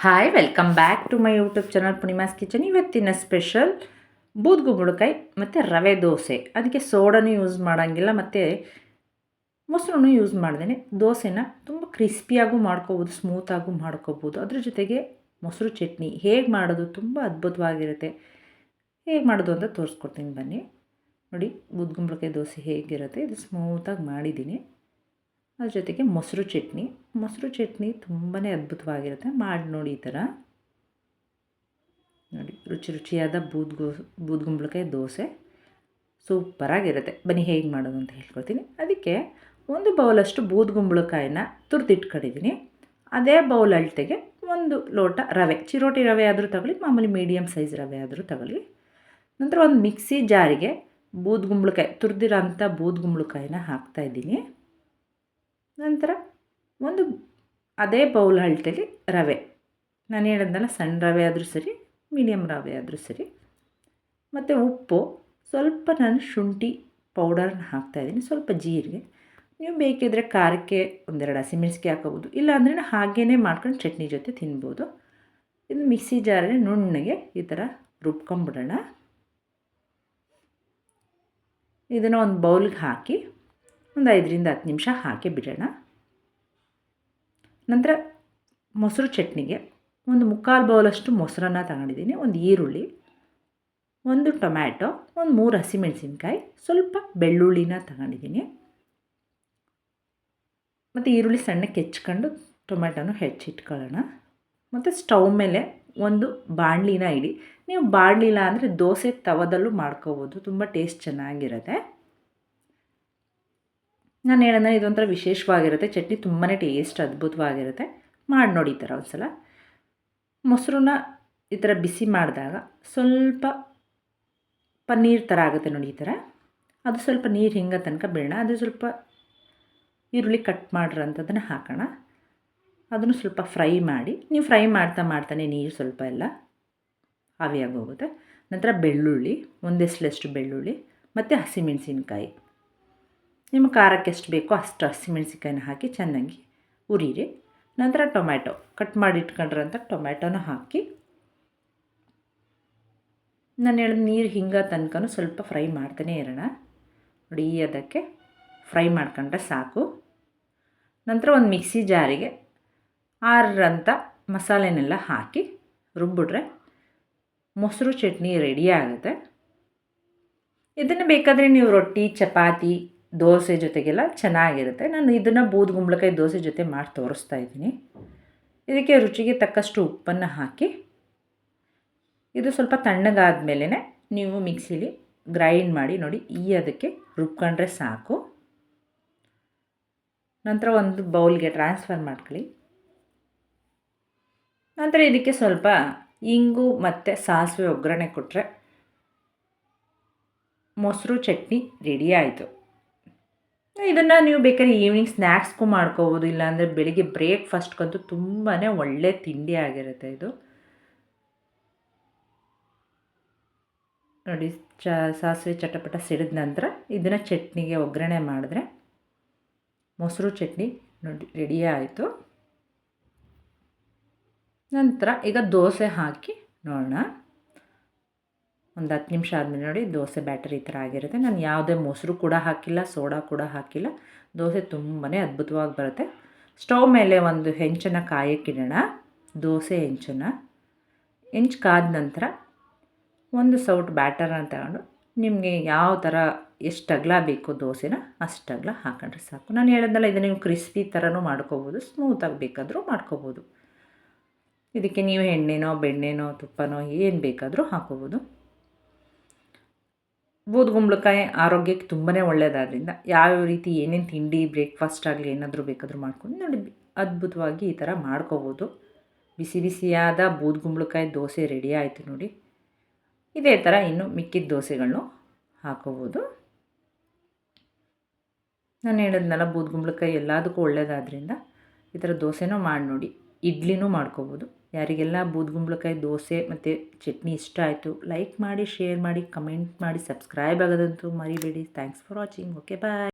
Hi welcome back to my YouTube channel Poornima's kitchen. ಇವತ್ತಿನ special ಬೂದ್ಗುಂಬಳಕಾಯಿ ಮತ್ತು ರವೆ ದೋಸೆ. ಅದಕ್ಕೆ ಸೋಡಾನು ಯೂಸ್ ಮಾಡೋಂಗಿಲ್ಲ ಮತ್ತು ಮೊಸರು ಯೂಸ್ ಮಾಡ್ದೇ ದೋಸೆನ ತುಂಬ ಕ್ರಿಸ್ಪಿಯಾಗೂ ಮಾಡ್ಕೋಬೋದು, ಸ್ಮೂತಾಗೂ ಮಾಡ್ಕೋಬೋದು. ಅದ್ರ ಜೊತೆಗೆ ಮೊಸರು ಚಟ್ನಿ ಹೇಗೆ ಮಾಡೋದು ತುಂಬ ಅದ್ಭುತವಾಗಿರುತ್ತೆ. ಹೇಗೆ ಮಾಡೋದು ಅಂತ ತೋರಿಸ್ಕೊಡ್ತೀನಿ ಬನ್ನಿ. ನೋಡಿ, ಬೂದ್ಗುಂಬಳಕಾಯಿ ದೋಸೆ ಹೇಗಿರುತ್ತೆ ಇದು ಸ್ಮೂತಾಗಿ ಮಾಡಿದ್ದೀನಿ. ಅದ್ರ ಜೊತೆಗೆ ಮೊಸರು ಚಟ್ನಿ ತುಂಬಾ ಅದ್ಭುತವಾಗಿರುತ್ತೆ. ಮಾಡಿ ನೋಡಿ ಈ ಥರ. ನೋಡಿ, ರುಚಿಯಾದ ಬೂದ್ಗುಂಬಳಕಾಯಿ ದೋಸೆ ಸೂಪರಾಗಿರುತ್ತೆ. ಬನ್ನಿ ಹೇಗೆ ಮಾಡೋದು ಅಂತ ಹೇಳ್ಕೊಳ್ತೀನಿ. ಅದಕ್ಕೆ ಒಂದು ಬೌಲಷ್ಟು ಬೂದ್ಗುಂಬಳಕಾಯಿನ ತುರಿದಿಟ್ಕೊಂಡಿದ್ದೀನಿ. ಅದೇ ಬೌಲ್ ಅಳತೆಗೆ ಒಂದು ಲೋಟ ರವೆ, ಚಿರೋಟಿ ರವೆ ಆದರೂ ತಗೊಳ್ಳಿ, ಮಾಮೂಲಿ ಮೀಡಿಯಮ್ ಸೈಜ್ ರವೆ ಆದರೂ ತಗೊಳ್ಳಿ. ನಂತರ ಒಂದು ಮಿಕ್ಸಿ ಜಾರಿಗೆ ತುರಿದಿರೋ ಅಂಥ ಬೂದ್ಗುಂಬಳಕಾಯಿನ ಹಾಕ್ತಾಯಿದ್ದೀನಿ. ನಂತರ ಒಂದು ಅದೇ ಬೌಲ್ ಅಳತೆಗೆ ರವೆ, ನಾನು ಹೇಳಿದ್ನಲ್ಲ, ಸಣ್ಣ ರವೆ ಆದರೂ ಸರಿ, ಮೀಡಿಯಮ್ ರವೆ ಆದರೂ ಸರಿ, ಮತ್ತು ಉಪ್ಪು, ಸ್ವಲ್ಪ ನಾನು ಶುಂಠಿ ಪೌಡರ್ನ ಹಾಕ್ತಾಯಿದ್ದೀನಿ, ಸ್ವಲ್ಪ ಜೀರಿಗೆ. ನೀವು ಬೇಕಿದ್ದರೆ ಖಾರಕ್ಕೆ ಒಂದೆರಡು ಹಸಿಮೆಣಸಿಗೆ ಹಾಕೋಬೋದು, ಇಲ್ಲಾಂದರೆ ಹಾಗೇ ಮಾಡ್ಕೊಂಡು ಚಟ್ನಿ ಜೊತೆ ತಿನ್ಬೋದು. ಇದು ಮಿಕ್ಸಿ ಜಾರಿಗೆ ನುಣ್ಣಗೆ ಈ ಥರ ರುಬ್ಕೊಂಬಿಡೋಣ. ಇದನ್ನು ಒಂದು ಬೌಲ್ಗೆ ಹಾಕಿ ಒಂದು 5ರಿಂದ 10 ನಿಮಿಷ ಹಾಕಿ ಬಿಡೋಣ. ನಂತರ ಮೊಸರು ಚಟ್ನಿಗೆ ಒಂದು 3/4 ಬೌಲಷ್ಟು ಮೊಸರನ್ನು ತಗೊಂಡಿದ್ದೀನಿ, ಒಂದು ಈರುಳ್ಳಿ, ಒಂದು ಟೊಮ್ಯಾಟೊ, ಒಂದು 3 ಹಸಿಮೆಣಸಿನ್ಕಾಯಿ, ಸ್ವಲ್ಪ ಬೆಳ್ಳುಳ್ಳಿನ ತಗೊಂಡಿದ್ದೀನಿ. ಮತ್ತು ಈರುಳ್ಳಿ ಸಣ್ಣಕ್ಕೆ ಹೆಚ್ಕೊಂಡು ಟೊಮ್ಯಾಟೊನು ಹೆಚ್ಚಿಟ್ಕೊಳ್ಳೋಣ. ಮತ್ತು ಸ್ಟವ್ ಮೇಲೆ ಒಂದು ಬಾಣಲಿನ ಇಡಿ. ನೀವು ಬಾಣಲಿಲ್ಲ ಅಂದರೆ ದೋಸೆ ತವದಲ್ಲೂ ಮಾಡ್ಕೋಬೋದು, ತುಂಬ ಟೇಸ್ಟ್ ಚೆನ್ನಾಗಿರುತ್ತೆ. ನಾನು ಹೇಳೋಣ, ಇದೊಂಥರ ವಿಶೇಷವಾಗಿರುತ್ತೆ ಚಟ್ನಿ, ತುಂಬಾ ಟೇಸ್ಟ್ ಅದ್ಭುತವಾಗಿರುತ್ತೆ. ಮಾಡಿ ನೋಡಿ ಈ ಥರ ಒಂದು ಸಲ. ಮೊಸರನ್ನ ಈ ಥರ ಬಿಸಿ ಮಾಡಿದಾಗ ಸ್ವಲ್ಪ ಪನ್ನೀರ್ ಥರ ಆಗುತ್ತೆ ನೋಡಿ ಈ ಥರ. ಅದು ಸ್ವಲ್ಪ ನೀರು ಹಿಂಗೆ ತನಕ ಬಿಡೋಣ. ಅದು ಸ್ವಲ್ಪ ಈರುಳ್ಳಿ ಕಟ್ ಮಾಡಿರೋಂಥದ್ದನ್ನು ಹಾಕೋಣ. ಅದನ್ನು ಸ್ವಲ್ಪ ಫ್ರೈ ಮಾಡಿ, ನೀವು ಫ್ರೈ ಮಾಡ್ತಾನೆ ನೀರು ಸ್ವಲ್ಪ ಎಲ್ಲ ಆವಿಯಾಗಿ ಹೋಗುತ್ತೆ. ನಂತರ ಬೆಳ್ಳುಳ್ಳಿ, ಒಂದೆಸ್ಲಷ್ಟು ಬೆಳ್ಳುಳ್ಳಿ ಮತ್ತು ಹಸಿಮೆಣಸಿನ್ಕಾಯಿ, ನಿಮ್ಮ ಖಾರಕ್ಕೆ ಎಷ್ಟು ಬೇಕೋ ಅಷ್ಟು ಹಸಿಮೆಣಸಿನ್ಕಾಯಿನ ಹಾಕಿ ಚೆನ್ನಾಗಿ ಉರಿರಿ. ನಂತರ ಟೊಮ್ಯಾಟೊ, ಕಟ್ ಮಾಡಿ ಇಟ್ಕೊಂಡಿರೋಂಥ ಟೊಮ್ಯಾಟೊನ ಹಾಕಿ, ನಾನು ಹೇಳಿದ ನೀರು ಹಿಂಗ ತನಕ ಸ್ವಲ್ಪ ಫ್ರೈ ಮಾಡ್ತಾನೆ ಇರೋಣ. ನೋಡಿ, ಅದಕ್ಕೆ ಫ್ರೈ ಮಾಡ್ಕೊಂಡ್ರೆ ಸಾಕು. ನಂತರ ಒಂದು ಮಿಕ್ಸಿ ಜಾರಿಗೆ ಆರಿರೋಂಥ ಮಸಾಲೆನೆಲ್ಲ ಹಾಕಿ ರುಬ್ಬಿಟ್ರೆ ಮೊಸರು ಚಟ್ನಿ ರೆಡಿ ಆಗುತ್ತೆ. ಇದನ್ನು ಬೇಕಾದರೆ ನೀವು ರೊಟ್ಟಿ, ಚಪಾತಿ, ದೋಸೆ ಜೊತೆಗೆಲ್ಲ ಚೆನ್ನಾಗಿರುತ್ತೆ. ನಾನು ಇದನ್ನು ಬೂದ್ಗುಂಬಳಕಾಯಿ ದೋಸೆ ಜೊತೆ ಮಾಡಿ ತೋರಿಸ್ತಾ ಇದ್ದೀನಿ. ಇದಕ್ಕೆ ರುಚಿಗೆ ತಕ್ಕಷ್ಟು ಉಪ್ಪನ್ನು ಹಾಕಿ, ಇದು ಸ್ವಲ್ಪ ತಣ್ಣಗಾದ ಮೇಲೆ ನೀವು ಮಿಕ್ಸಿಲಿ ಗ್ರೈಂಡ್ ಮಾಡಿ ನೋಡಿ, ಅದಕ್ಕೆ ರುಬ್ಕೊಂಡ್ರೆ ಸಾಕು. ನಂತರ ಒಂದು ಬೌಲ್ಗೆ ಟ್ರಾನ್ಸ್ಫರ್ ಮಾಡ್ಕೊಳ್ಳಿ. ನಂತರ ಇದಕ್ಕೆ ಸ್ವಲ್ಪ ಇಂಗು ಮತ್ತು ಸಾಸಿವೆ ಒಗ್ಗರಣೆ ಕೊಟ್ಟರೆ ಮೊಸರು ಚಟ್ನಿ ರೆಡಿ ಆಯಿತು. ಇದನ್ನು ನೀವು ಬೇಕಾದ್ರೆ ಈವ್ನಿಂಗ್ ಸ್ನ್ಯಾಕ್ಸ್ಗೂ ಮಾಡ್ಕೋಬೋದು, ಇಲ್ಲಾಂದರೆ ಬೆಳಿಗ್ಗೆ ಬ್ರೇಕ್ಫಾಸ್ಟ್ಗಂತೂ ತುಂಬಾ ಒಳ್ಳೆ ತಿಂಡಿ ಆಗಿರುತ್ತೆ ಇದು. ನೋಡಿ, ಸಾಸಿವೆ ಚಟಪಟ ಸಿಡಿದ ನಂತರ ಇದನ್ನು ಚಟ್ನಿಗೆ ಒಗ್ಗರಣೆ ಮಾಡಿದ್ರೆ ಮೊಸರು ಚಟ್ನಿ ನೋಡಿ ರೆಡಿ ಆಯಿತು. ನಂತರ ಈಗ ದೋಸೆ ಹಾಕಿ ನೋಡೋಣ. ಒಂದು 10 ನಿಮಿಷ ಆದಮೇಲೆ ನೋಡಿ, ದೋಸೆ ಬ್ಯಾಟರ್ ಈ ಥರ ಆಗಿರುತ್ತೆ. ನಾನು ಯಾವುದೇ ಮೊಸರು ಕೂಡ ಹಾಕಿಲ್ಲ, ಸೋಡಾ ಕೂಡ ಹಾಕಿಲ್ಲ. ದೋಸೆ ತುಂಬಾ ಅದ್ಭುತವಾಗಿ ಬರುತ್ತೆ. ಸ್ಟವ್ ಮೇಲೆ ಒಂದು ಹೆಂಚನ್ನು ಕಾಯಕ್ಕಿಡೋಣ. ದೋಸೆ ಹೆಂಚು ಕಾದ ನಂತರ ಒಂದು ಸೌಟ್ ಬ್ಯಾಟರನ್ನು ತಗೊಂಡು, ನಿಮಗೆ ಯಾವ ಥರ ಎಷ್ಟು ಅಗಲ ಬೇಕು ದೋಸೆನ ಅಷ್ಟು ಅಗಲ ಹಾಕೊಂಡ್ರೆ ಸಾಕು. ನಾನು ಹೇಳಿದ್ನಲ್ಲ, ಇದನ್ನು ನೀವು ಕ್ರಿಸ್ಪಿ ಥರನೂ ಮಾಡ್ಕೋಬೋದು, ಸ್ಮೂತಾಗಿ ಬೇಕಾದರೂ ಮಾಡ್ಕೋಬೋದು. ಇದಕ್ಕೆ ನೀವು ಎಣ್ಣೆನೋ, ಬೆಣ್ಣೆನೋ, ತುಪ್ಪನೋ ಏನು ಬೇಕಾದರೂ ಹಾಕೋಬೋದು. ಬೂದ್ಗುಂಬಳಕಾಯಿ ಆರೋಗ್ಯಕ್ಕೆ ತುಂಬಾ ಒಳ್ಳೆಯದಾದ್ರಿಂದ ಯಾವ್ಯಾವ ರೀತಿ ಏನೇನು ತಿಂಡಿ, ಬ್ರೇಕ್ಫಾಸ್ಟ್ ಆಗಲಿ ಏನಾದರೂ ಬೇಕಾದರೂ ಮಾಡ್ಕೊಂಡು ನೋಡಿ, ಅದ್ಭುತವಾಗಿ ಈ ಥರ ಮಾಡ್ಕೋಬೋದು. ಬಿಸಿ ಬಿಸಿಯಾದ ಬೂದ್ಗುಂಬಳಕಾಯಿ ದೋಸೆ ರೆಡಿ ಆಯಿತು ನೋಡಿ. ಇದೇ ಥರ ಇನ್ನು ಮಿಕ್ಕಿದ ದೋಸೆಗಳನ್ನು ಹಾಕೋಬೋದು. ನಾನು ಹೇಳಿದ್ನಲ್ಲ, ಬೂದ್ಗುಂಬಳಕಾಯಿ ಎಲ್ಲದಕ್ಕೂ ಒಳ್ಳೆಯದಾದ್ರಿಂದ ಈ ಥರ ದೋಸೆನೂ ಮಾಡಿ ನೋಡಿ. ಇಡ್ಲಿನೂ ಮಾಡ್ಕೋಬೋದು. ಯಾರಿಗೆಲ್ಲ ಬೂದ್ಗುಂಬಳಕಾಯಿ ದೋಸೆ ಮತ್ತು ಚಟ್ನಿ ಇಷ್ಟ ಆಯಿತು, ಲೈಕ್ ಮಾಡಿ, ಶೇರ್ ಮಾಡಿ, ಕಮೆಂಟ್ ಮಾಡಿ, ಸಬ್ಸ್ಕ್ರೈಬ್ ಆಗೋದಂತೂ ಮರಿಬೇಡಿ. Thanks for watching. Okay, bye.